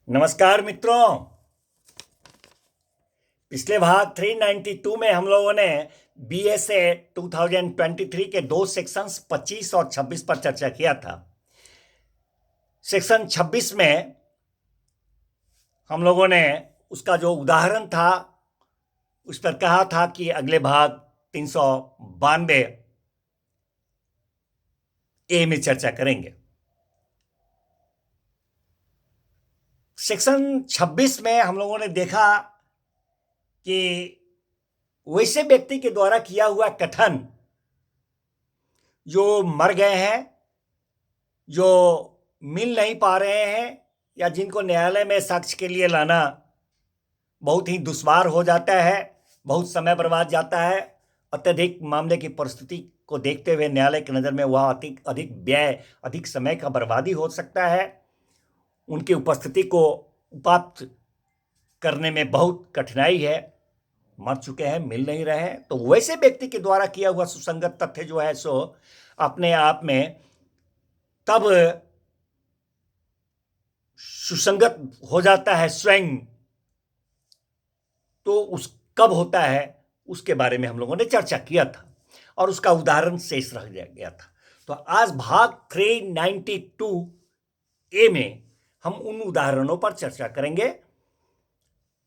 नमस्कार मित्रों। पिछले भाग 392 में हम लोगों ने बीएसए 2023 के दो सेक्शंस 25 और 26 पर चर्चा किया था। सेक्शन 26 में हम लोगों ने उसका जो उदाहरण था उस पर कहा था कि अगले भाग 392 ए में चर्चा करेंगे। सेक्शन 26 में हम लोगों ने देखा कि वैसे व्यक्ति के द्वारा किया हुआ कथन जो मर गए हैं, जो मिल नहीं पा रहे हैं या जिनको न्यायालय में साक्ष्य के लिए लाना बहुत ही दुश्वार हो जाता है, बहुत समय बर्बाद जाता है। अत्यधिक मामले की परिस्थिति को देखते हुए न्यायालय की नज़र में वह अधिक व्यय, अधिक समय का बर्बादी हो सकता है। उनकी उपस्थिति को उपात्त करने में बहुत कठिनाई है। मर चुके हैं, मिल नहीं रहे हैं, तो वैसे व्यक्ति के द्वारा किया हुआ सुसंगत तथ्य जो है सो अपने आप में तब सुसंगत हो जाता है स्वयं। तो उस कब होता है उसके बारे में हम लोगों ने चर्चा किया था और उसका उदाहरण शेष रह गया था। तो आज भाग 392 ए में हम उन उदाहरणों पर चर्चा करेंगे।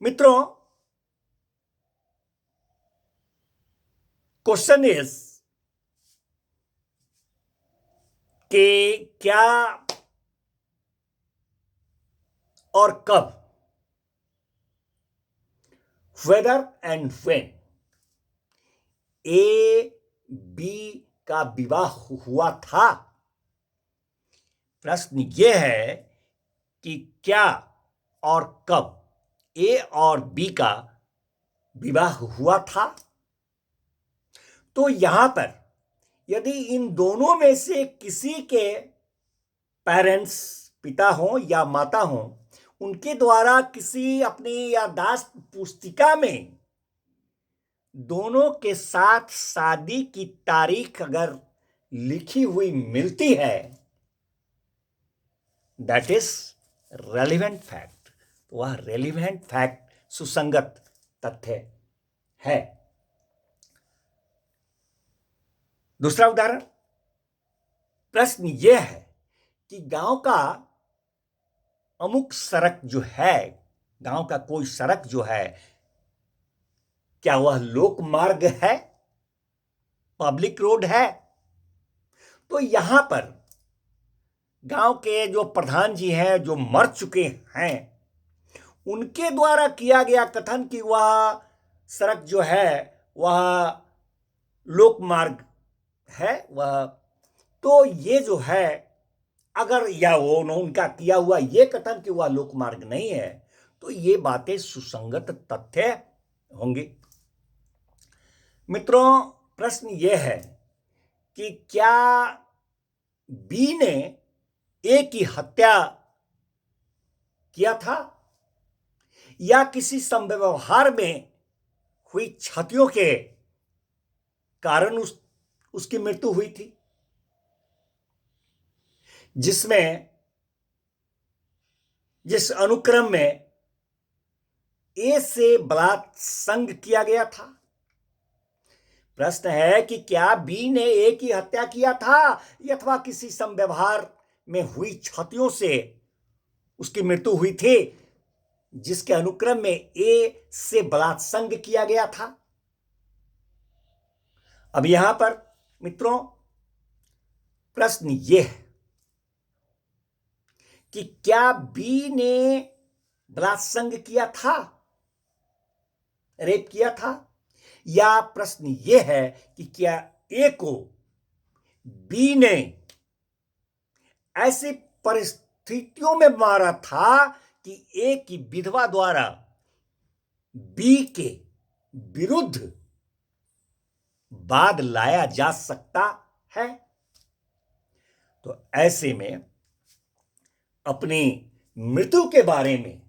मित्रों, क्वेश्चन इज कि क्या और कब, whether and when A B का विवाह हुआ था। प्रश्न यह है कि क्या और कब ए और बी का विवाह हुआ था। तो यहां पर यदि इन दोनों में से किसी के पेरेंट्स, पिता हो या माता हो, उनके द्वारा किसी अपनी याददाश्त पुस्तिका में दोनों के साथ शादी की तारीख अगर लिखी हुई मिलती है, दैट इज रेलिवेंट फैक्ट। तो वह रेलिवेंट फैक्ट, सुसंगत तथ्य है। दूसरा उदाहरण, प्रश्न यह है कि गांव का अमुक सड़क जो है, गांव का कोई सड़क जो है, क्या वह लोक मार्ग है, पब्लिक रोड है। तो यहां पर गांव के जो प्रधान जी हैं, जो मर चुके हैं, उनके द्वारा किया गया कथन कि वह सड़क जो है वह लोक मार्ग है, वह तो ये जो है, अगर या वो उनका किया हुआ ये कथन कि वह लोक मार्ग नहीं है, तो ये बातें सुसंगत तथ्य होंगी। मित्रों, प्रश्न यह है कि क्या बी ने ए की हत्या किया था या किसी संव्यवहार में हुई क्षतियों के कारण उसकी मृत्यु हुई थी, जिस अनुक्रम में ए से बलात्संग किया गया था। प्रश्न है कि क्या बी ने ए की हत्या किया था अथवा किसी संव्यवहार में हुई क्षतियों से उसकी मृत्यु हुई थी, जिसके अनुक्रम में ए से बलात्संग किया गया था। अब यहां पर मित्रों प्रश्न यह है कि क्या बी ने बलात्संग किया था, रेप किया था, या प्रश्न यह है कि क्या ए को बी ने ऐसी परिस्थितियों में मारा था कि ए की विधवा द्वारा बी के विरुद्ध वाद लाया जा सकता है। तो ऐसे में अपनी मृत्यु के बारे में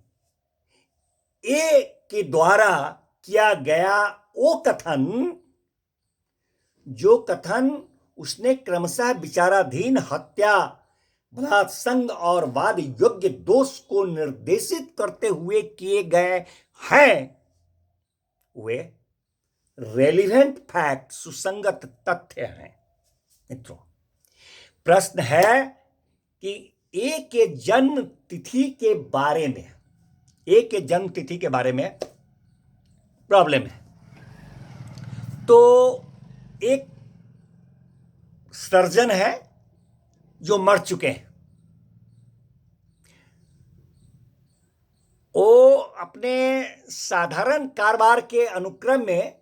ए के द्वारा किया गया वो कथन, जो कथन उसने क्रमशः विचाराधीन हत्या बलात् संग और वाद योग्य दोष को निर्देशित करते हुए किए गए हैं, वे रेलिवेंट फैक्ट, सुसंगत तथ्य हैं। मित्रों, प्रश्न है कि ए के जन्म तिथि के बारे में, ए के जन्म तिथि के बारे में प्रॉब्लम है। तो एक सर्जन है जो मर चुके हैं, वो अपने साधारण कारोबार के अनुक्रम में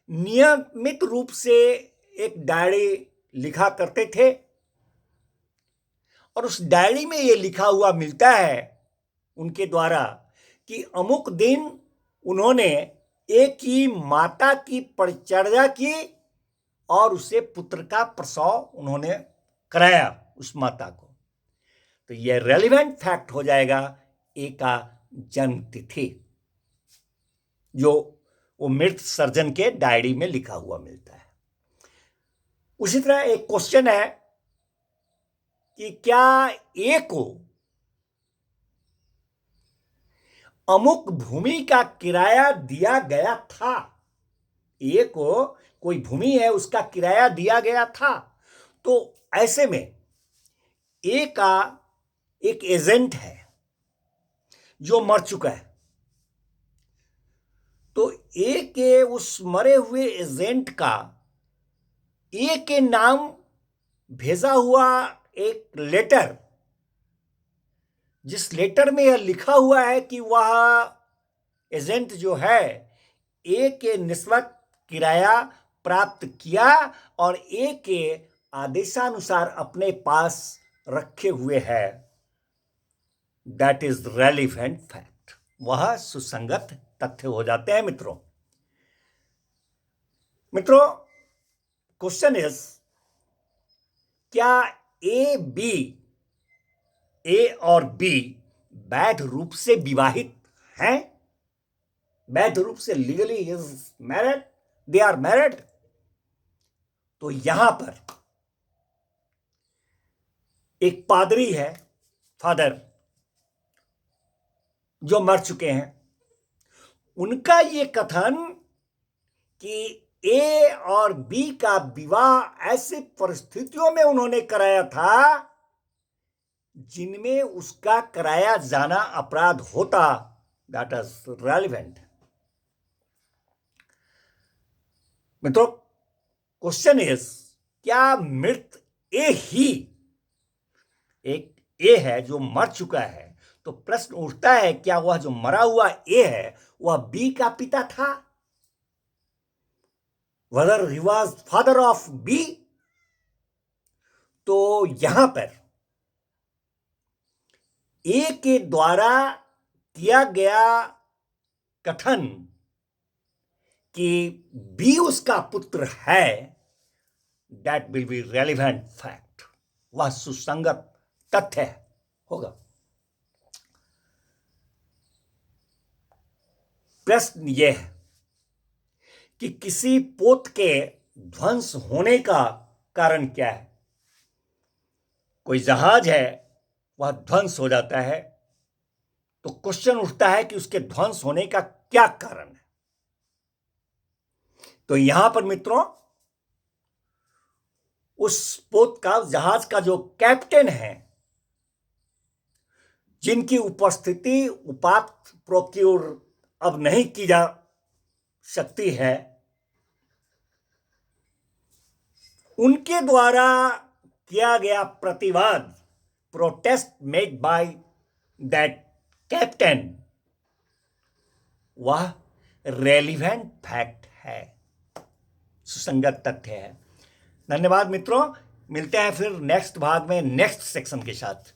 नियमित रूप से एक डायरी लिखा करते थे, और उस डायरी में ये लिखा हुआ मिलता है उनके द्वारा कि अमुक दिन उन्होंने एक ही माता की परिचर्या की और उसे पुत्र का प्रसव उन्होंने कराया उस माता को। तो यह रेलिवेंट फैक्ट हो जाएगा ए का जन्म तिथि, जो वो मृत सर्जन के डायरी में लिखा हुआ मिलता है। उसी तरह एक क्वेश्चन है कि क्या ए को अमुक भूमि का किराया दिया गया था, ए को कोई भूमि है उसका किराया दिया गया था। तो ऐसे में ए का एक एजेंट है जो मर चुका है, तो ए के उस मरे हुए एजेंट का ए के नाम भेजा हुआ एक लेटर, जिस लेटर में यह लिखा हुआ है कि वह एजेंट जो है ए के निस्बत किराया प्राप्त किया और ए के आदेशानुसार अपने पास रखे हुए है, दैट इज रेलिवेंट फैक्ट, वह सुसंगत तथ्य हो जाते हैं। मित्रों, क्वेश्चन इज, क्या ए और बी वैध रूप से विवाहित हैं, वैध रूप से legally is married, they are married? तो यहां पर एक पादरी है, फादर, जो मर चुके हैं, उनका ये कथन कि ए और बी का विवाह ऐसी परिस्थितियों में उन्होंने कराया था जिनमें उसका कराया जाना अपराध होता, दैट इज रेलिवेंट। मित्रों, क्वेश्चन इज, क्या मृत ए ही, एक ए है जो मर चुका है, तो प्रश्न उठता है क्या वह जो मरा हुआ ए है वह बी का पिता था? whether he was father of B? तो यहां पर ए के द्वारा किया गया कथन कि बी उसका पुत्र है, that will be relevant fact, वह सुसंगत तथ्य होगा। प्रश्न यह है कि किसी पोत के ध्वंस होने का कारण क्या है? कोई जहाज है, वह ध्वंस हो जाता है, तो क्वेश्चन उठता है कि उसके ध्वंस होने का क्या कारण है। तो यहां पर मित्रों, उस पोत का, जहाज का जो कैप्टन है, जिनकी उपस्थिति उपात प्रोक्योर अब नहीं की जा सकती है, उनके द्वारा किया गया प्रतिवाद, protest made by that captain, वह रेलिवेंट फैक्ट है, सुसंगत तथ्य है। धन्यवाद मित्रों, मिलते हैं फिर नेक्स्ट भाग में नेक्स्ट सेक्शन के साथ।